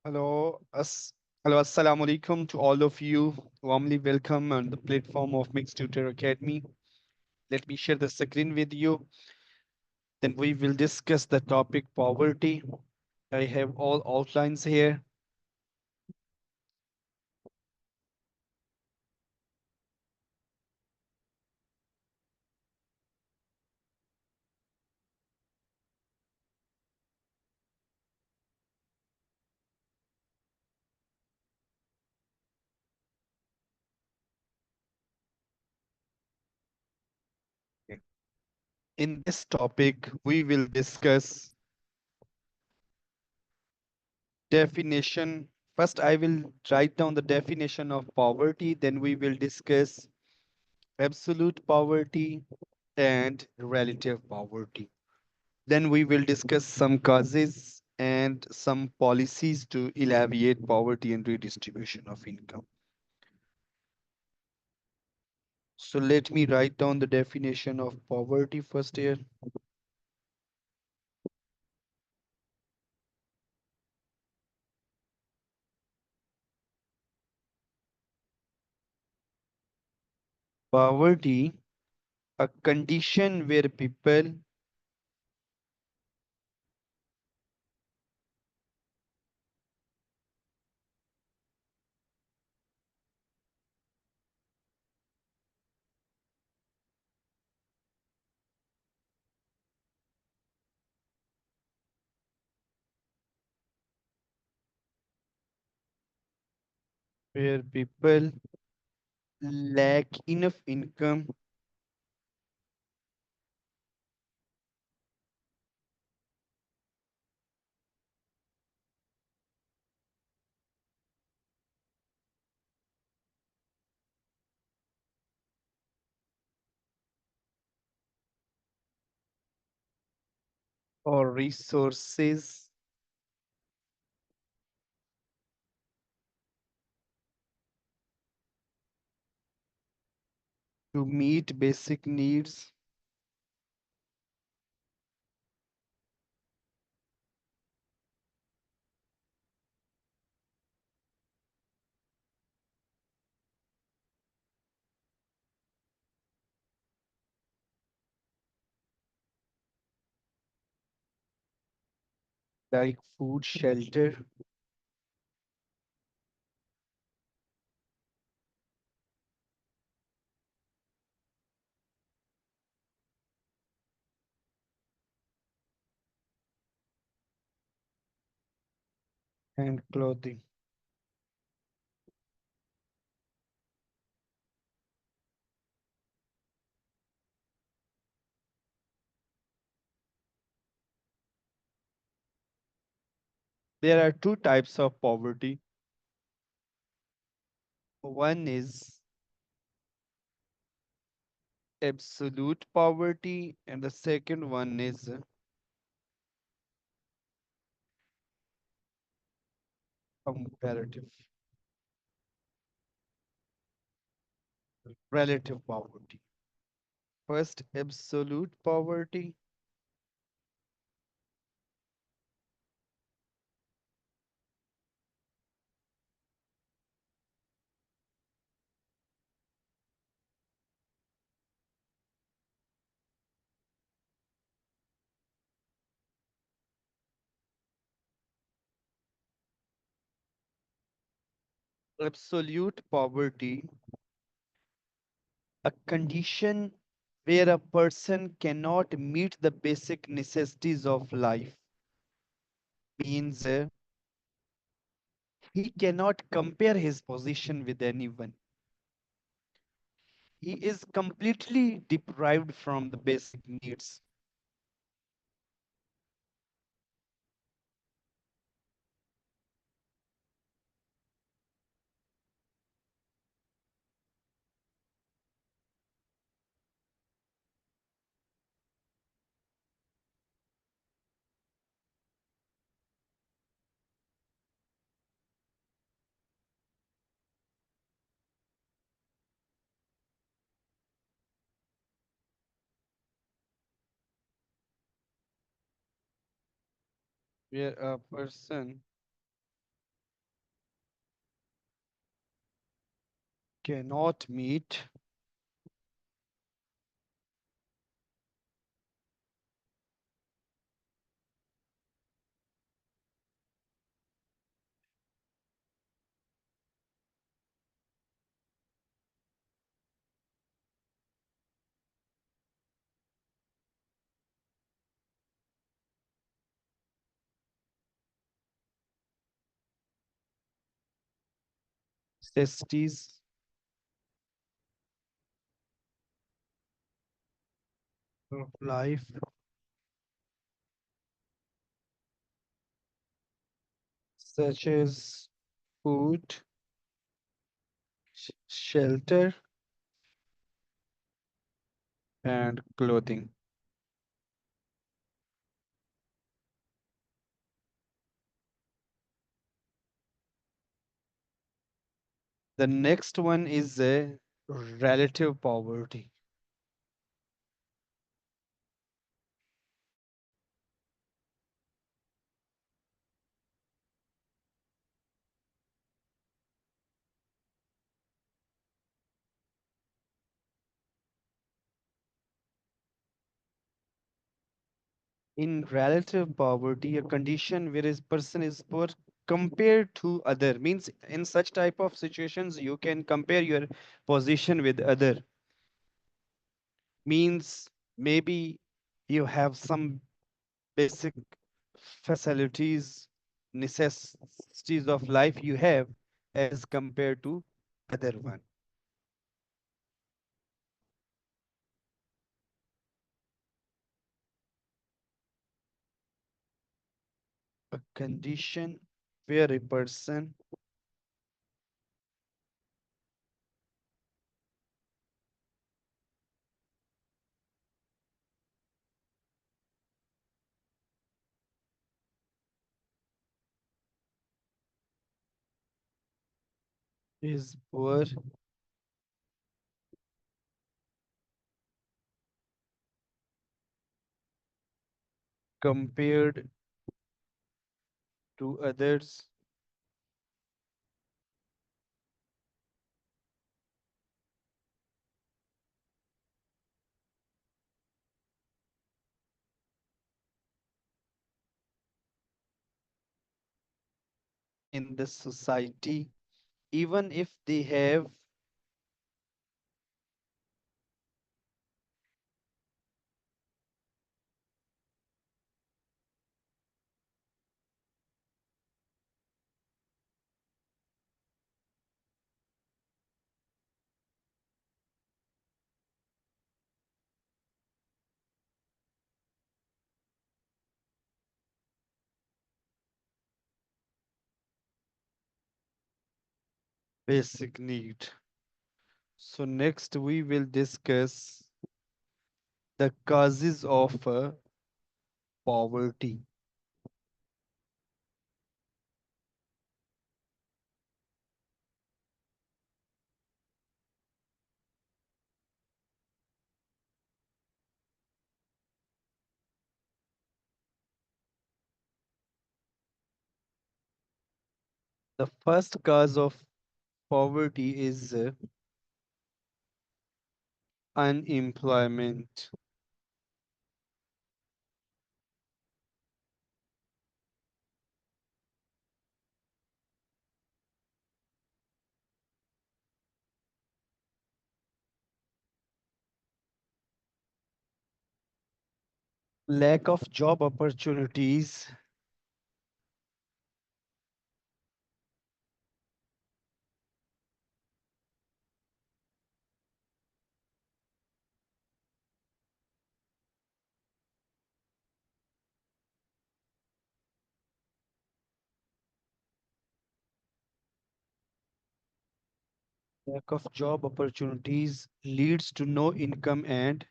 Hello, hello, assalamu alaikum to all of you. Warmly welcome on the platform of Mixed Tutor Academy. Let me share the screen with you. Then we will discuss the topic poverty. I have all outlines here. In this topic, we will discuss definition. First, I will write down the definition of poverty. Then we will discuss absolute poverty and relative poverty. Then we will discuss some causes and some policies to alleviate poverty and redistribution of income. So let me write down the definition of poverty first here. Poverty, a condition where people lack enough income or resources to meet basic needs like food, shelter. And clothing. There are two types of poverty. One is absolute poverty, and the second one is comparative, relative poverty. First, absolute poverty. Absolute poverty, a condition where a person cannot meet the basic necessities of life, means he cannot compare his position with anyone. He is completely deprived from the basic needs. Where a person cannot meet necessities of life, such as food, shelter, and clothing. The next one is a relative poverty. In relative poverty, a condition where a person is poor compared to other means in such type of situations you can compare your position with other means maybe you have some basic facilities necessities of life you have as compared to other one. A condition where a person is poor compared to others in the society even if they have basic need. So next we will discuss the causes of poverty. The first cause of poverty is unemployment. Lack of job opportunities, lack of job opportunities leads to no income and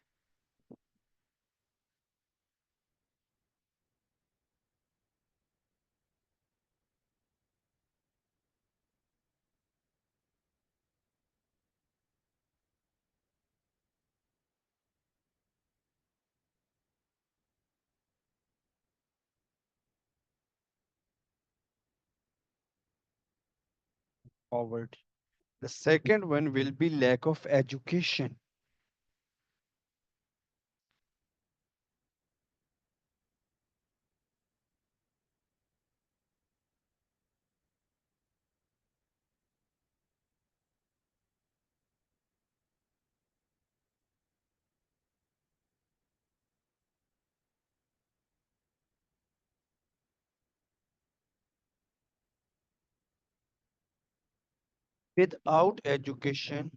poverty. The second one will be lack of education. Without education,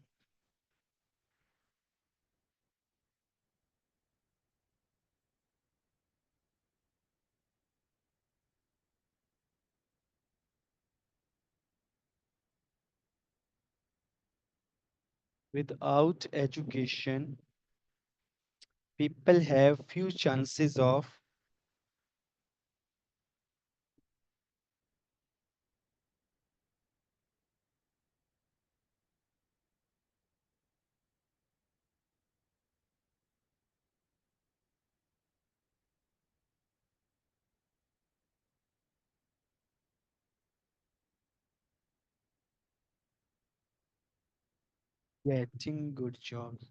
without education, people have few chances of getting good jobs.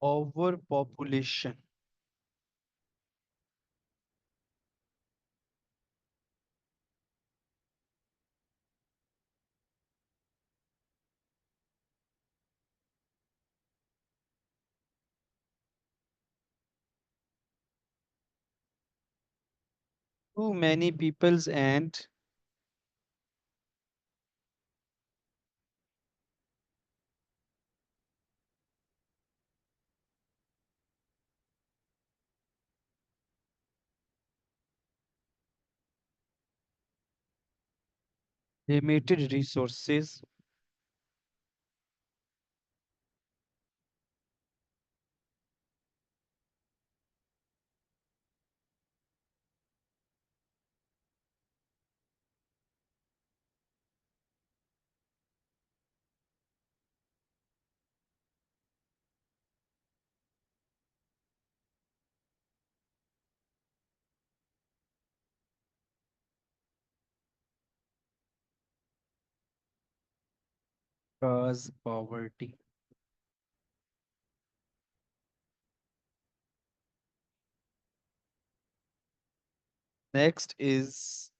Overpopulation. Too many peoples and limited resources. Cause poverty. Next is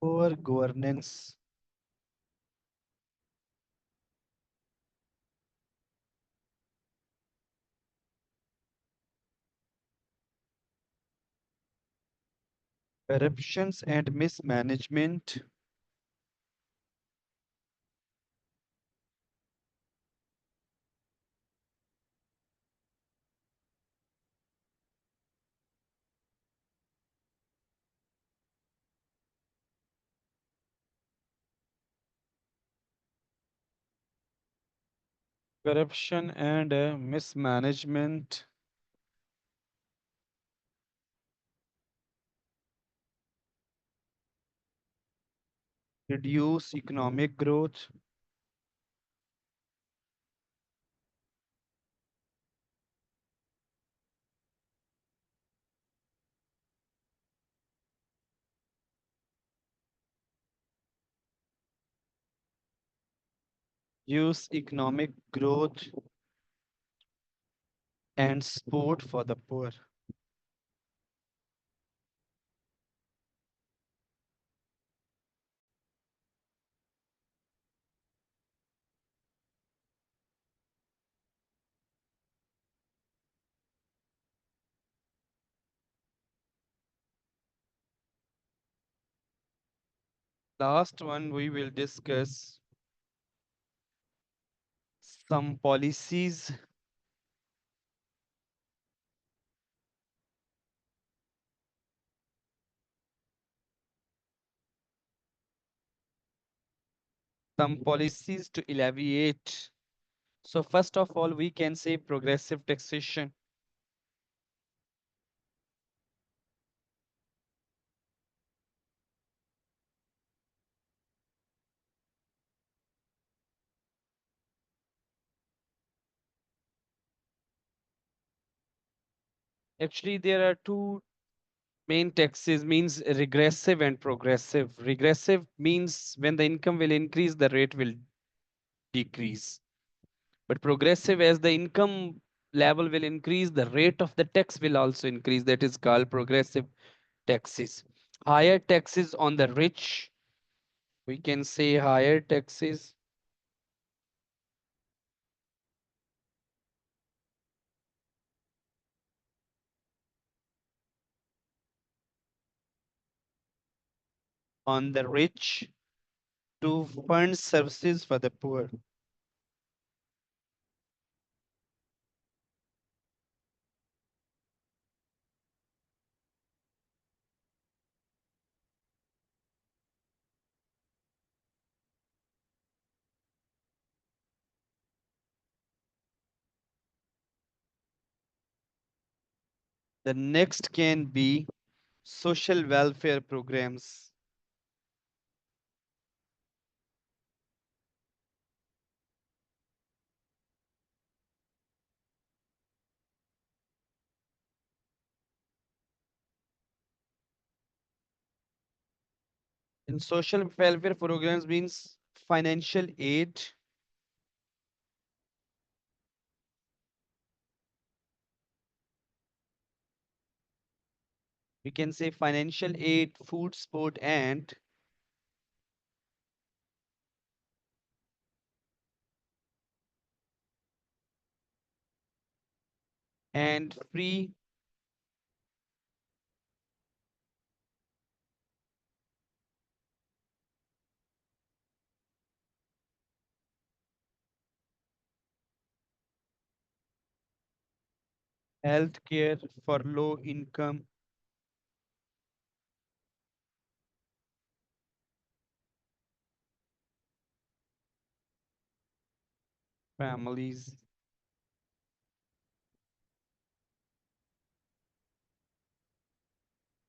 poor governance. Corruptions and mismanagement. Corruption and mismanagement reduce economic growth. Use economic growth and support for the poor. Last one, we will discuss some policies. Some policies to alleviate. So first of all, we can say progressive taxation. Actually, there are two main taxes means regressive and progressive. Regressive means when the income will increase, the rate will decrease. But progressive, as the income level will increase, the rate of the tax will also increase. That is called progressive taxes. Higher taxes on the rich, we can say higher taxes on the rich to fund services for the poor. The next can be social welfare programs. In social welfare programs means financial aid, we can say financial aid, food, sport, and free health care for low income families.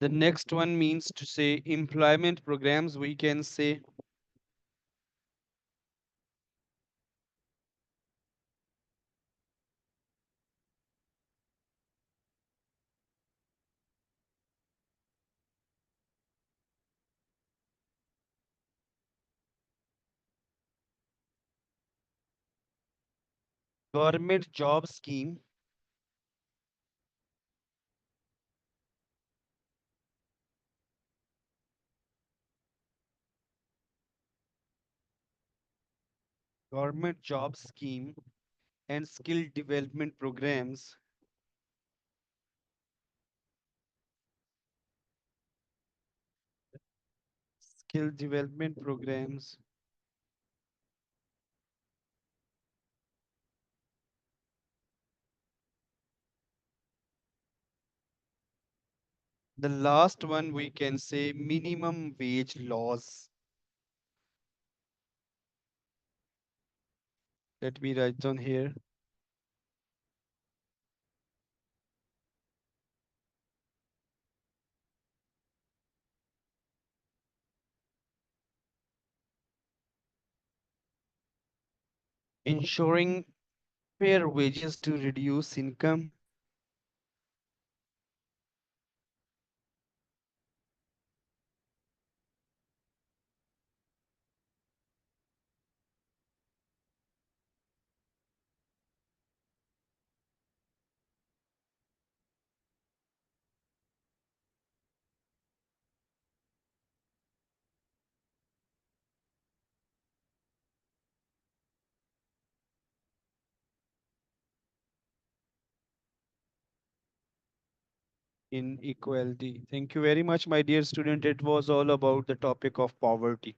The next one means to say employment programs, we can say government job scheme, government job scheme and skill development programs. Skill development programs. The last one we can say minimum wage laws. Let me write down here. Ensuring fair wages to reduce income. Inequality. Thank you very much, my dear student. It was all about the topic of poverty.